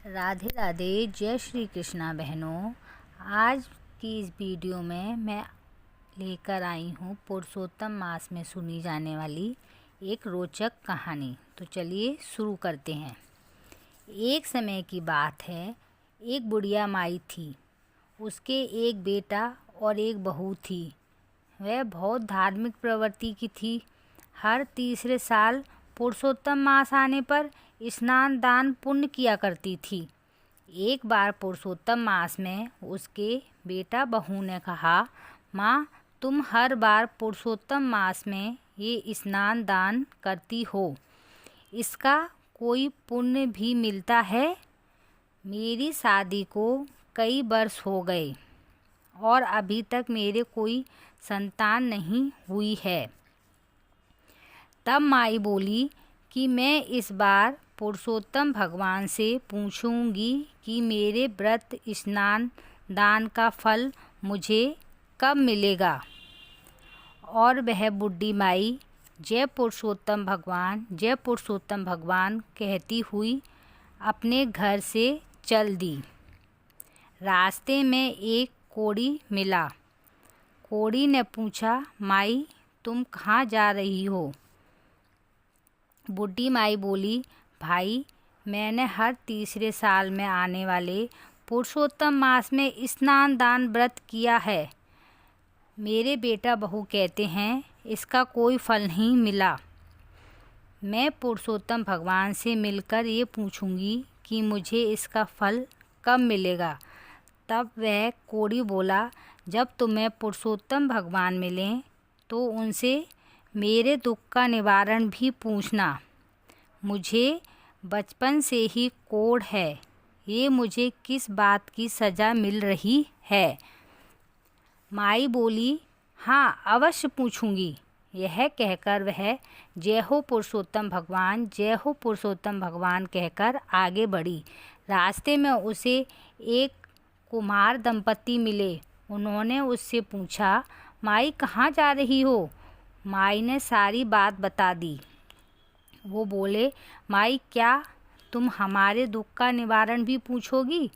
राधे राधे, जय श्री कृष्णा बहनों। आज की इस वीडियो में मैं लेकर आई हूँ पुरुषोत्तम मास में सुनी जाने वाली एक रोचक कहानी। तो चलिए शुरू करते हैं। एक समय की बात है, एक बुढ़िया माई थी। उसके एक बेटा और एक बहू थी। वह बहुत धार्मिक प्रवृत्ति की थी। हर तीसरे साल पुरुषोत्तम मास आने पर स्नान दान पुण्य किया करती थी। एक बार पुरुषोत्तम मास में उसके बेटा बहू ने कहा, माँ, तुम हर बार पुरुषोत्तम मास में ये स्नान दान करती हो, इसका कोई पुण्य भी मिलता है? मेरी शादी को कई वर्ष हो गए और अभी तक मेरे कोई संतान नहीं हुई है। तब माई बोली कि मैं इस बार पुरुषोत्तम भगवान से पूछूंगी कि मेरे व्रत स्नान दान का फल मुझे कब मिलेगा। और वह बुढ़ी माई जय पुरुषोत्तम भगवान, जय पुरुषोत्तम भगवान कहती हुई अपने घर से चल दी। रास्ते में एक कोढ़ी मिला। कोढ़ी ने पूछा, माई, तुम कहाँ जा रही हो? बुढ़ी माई बोली, भाई, मैंने हर तीसरे साल में आने वाले पुरुषोत्तम मास में स्नान दान व्रत किया है। मेरे बेटा बहू कहते हैं इसका कोई फल नहीं मिला। मैं पुरुषोत्तम भगवान से मिलकर ये पूछूंगी कि मुझे इसका फल कब मिलेगा। तब वह कोढ़ी बोला, जब तुम्हें पुरुषोत्तम भगवान मिलें तो उनसे मेरे दुख का निवारण भी पूछना। मुझे बचपन से ही कोढ़ है, ये मुझे किस बात की सज़ा मिल रही है? माई बोली, हाँ, अवश्य पूछूंगी। यह कहकर वह जय हो पुरुषोत्तम भगवान, जय हो पुरुषोत्तम भगवान कहकर आगे बढ़ी। रास्ते में उसे एक कुम्हार दंपति मिले। उन्होंने उससे पूछा, माई, कहाँ जा रही हो? माई ने सारी बात बता दी। वो बोले, माई, क्या तुम हमारे दुख का निवारण भी पूछोगी?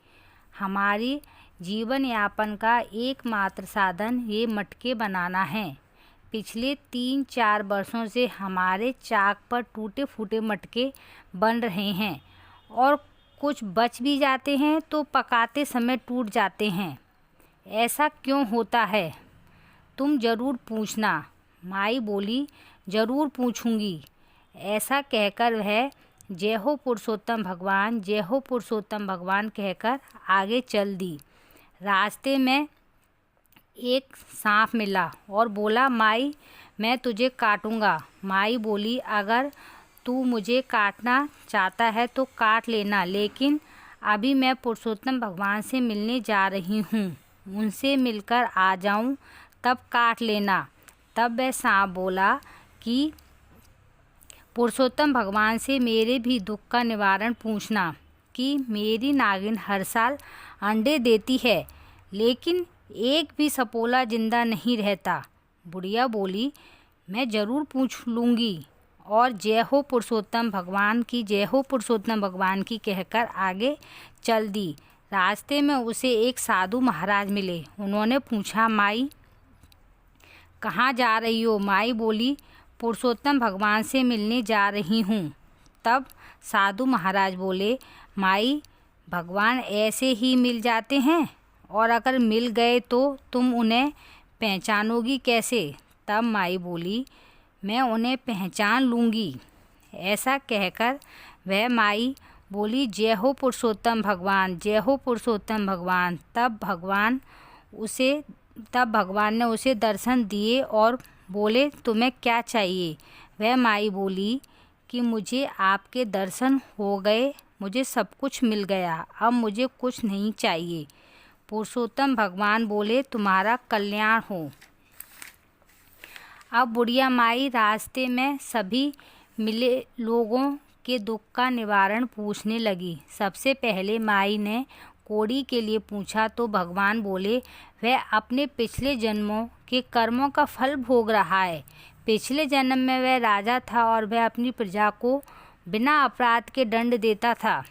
हमारी जीवन यापन का एकमात्र साधन ये मटके बनाना है। पिछले 3-4 वर्षों से हमारे चाक पर टूटे फूटे मटके बन रहे हैं और कुछ बच भी जाते हैं तो पकाते समय टूट जाते हैं। ऐसा क्यों होता है? तुम ज़रूर पूछना। माई बोली, ज़रूर पूछूंगी। ऐसा कहकर वह जय हो पुरुषोत्तम भगवान, जय हो पुरुषोत्तम भगवान कहकर आगे चल दी। रास्ते में एक सांप मिला और बोला, माई, मैं तुझे काटूंगा। माई बोली, अगर तू मुझे काटना चाहता है तो काट लेना, लेकिन अभी मैं पुरुषोत्तम भगवान से मिलने जा रही हूँ। उनसे मिलकर आ जाऊँ तब काट लेना। तब वह सांप बोला कि पुरुषोत्तम भगवान से मेरे भी दुख का निवारण पूछना कि मेरी नागिन हर साल अंडे देती है, लेकिन एक भी सपोला जिंदा नहीं रहता। बुढ़िया बोली, मैं ज़रूर पूछ लूँगी। और जय हो पुरुषोत्तम भगवान की, जय हो पुरुषोत्तम भगवान की कहकर आगे चल दी। रास्ते में उसे एक साधु महाराज मिले। उन्होंने पूछा, माई, कहाँ जा रही हो? माई बोली, पुरुषोत्तम भगवान से मिलने जा रही हूँ। तब साधु महाराज बोले, माई, भगवान ऐसे ही मिल जाते हैं और अगर मिल गए तो तुम उन्हें पहचानोगी कैसे? तब माई बोली, मैं उन्हें पहचान लूँगी। ऐसा कहकर वह माई बोली, जय हो पुरुषोत्तम भगवान, जय हो पुरुषोत्तम भगवान। तब भगवान ने उसे दर्शन दिए और बोले, तुम्हें क्या चाहिए? वह माई बोली कि मुझे आपके दर्शन हो गए, मुझे सब कुछ मिल गया, अब मुझे कुछ नहीं चाहिए। पुरुषोत्तम भगवान बोले, तुम्हारा कल्याण हो। अब बुढ़िया माई रास्ते में सभी मिले लोगों के दुख का निवारण पूछने लगी। सबसे पहले माई ने कोढ़ी के लिए पूछा तो भगवान बोले, वह अपने पिछले जन्मों के कर्मों का फल भोग रहा है। पिछले जन्म में वह राजा था और वह अपनी प्रजा को बिना अपराध के दंड देता था।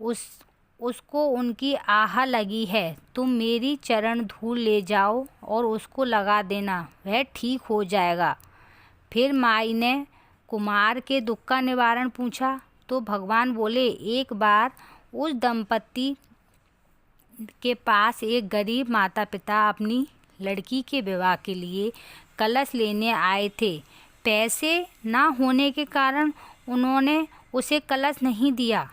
उसको उनकी आह लगी है, तुम मेरी चरण धूल ले जाओ और उसको लगा देना, वह ठीक हो जाएगा। फिर माई ने कुमार के दुख का निवारण पूछा तो भगवान बोले, एक बार उस दंपत्ति के पास एक गरीब माता पिता अपनी लड़की के विवाह के लिए कलश लेने आए थे। पैसे ना होने के कारण उन्होंने उसे कलश नहीं दिया।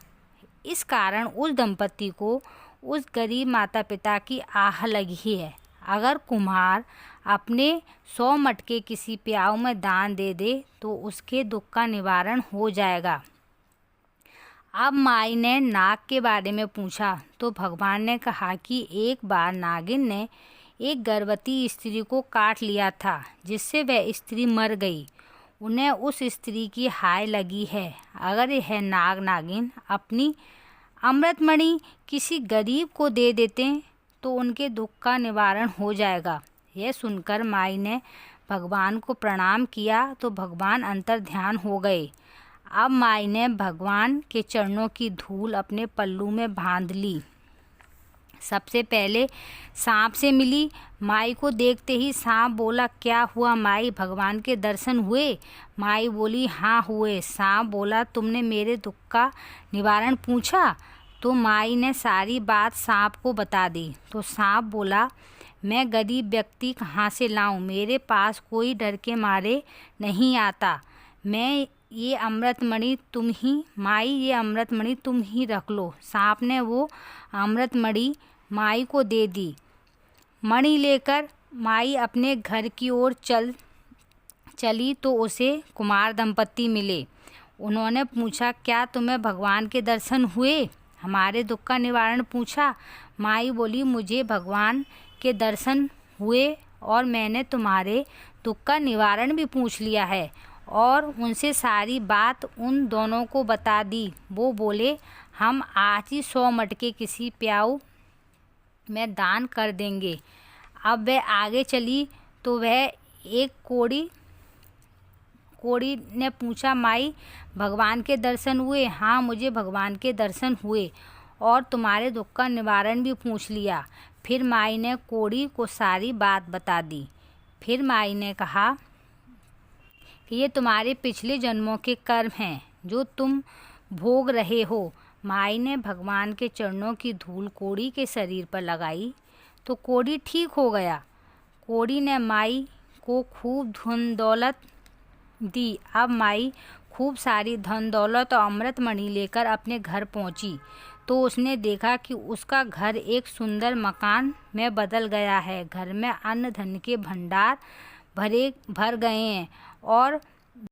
इस कारण उस दंपत्ति को उस गरीब माता पिता की आह लगी है। अगर कुम्हार अपने 100 मटके किसी प्याऊ में दान दे दे तो उसके दुख का निवारण हो जाएगा। अब माई ने नाग के बारे में पूछा तो भगवान ने कहा कि एक बार नागिन ने एक गर्भवती स्त्री को काट लिया था, जिससे वह स्त्री मर गई। उन्हें उस स्त्री की हाय लगी है। अगर यह नाग नागिन अपनी अमृतमणि किसी गरीब को दे देते तो उनके दुख का निवारण हो जाएगा। यह सुनकर माई ने भगवान को प्रणाम किया तो भगवान अंतर ध्यान हो गए। अब माई ने भगवान के चरणों की धूल अपने पल्लू में बांध ली। सबसे पहले सांप से मिली। माई को देखते ही सांप बोला, क्या हुआ माई, भगवान के दर्शन हुए? माई बोली, हाँ हुए। सांप बोला, तुमने मेरे दुख का निवारण पूछा? तो माई ने सारी बात सांप को बता दी। तो सांप बोला, मैं गरीब व्यक्ति कहाँ से लाऊं, मेरे पास कोई डर के मारे नहीं आता। ये अमृतमणि तुम ही रख लो। सांप ने वो अमृतमणि माई को दे दी। मणि लेकर माई अपने घर की ओर चली तो उसे कुमार दंपत्ति मिले। उन्होंने पूछा, क्या तुम्हें भगवान के दर्शन हुए? हमारे दुख का निवारण पूछा। माई बोली, मुझे भगवान के दर्शन हुए और मैंने तुम्हारे दुख का निवारण भी पूछ लिया है। और उनसे सारी बात उन दोनों को बता दी। वो बोले, हम आज ही 100 मटके किसी प्याऊ में दान कर देंगे। अब वह आगे चली तो वह एक कोड़ी ने पूछा, माई भगवान के दर्शन हुए? हाँ, मुझे भगवान के दर्शन हुए और तुम्हारे दुख का निवारण भी पूछ लिया। फिर माई ने कोड़ी को सारी बात बता दी। फिर माई ने कहा कि ये तुम्हारे पिछले जन्मों के कर्म हैं जो तुम भोग रहे हो। माई ने भगवान के चरणों की धूल कोड़ी के शरीर पर लगाई तो कोड़ी ठीक हो गया। कोड़ी ने माई को खूब धन दौलत दी। अब माई खूब सारी धन दौलत और अमृतमणि लेकर अपने घर पहुंची तो उसने देखा कि उसका घर एक सुंदर मकान में बदल गया है। घर में अन्न धन के भंडार भर गए हैं और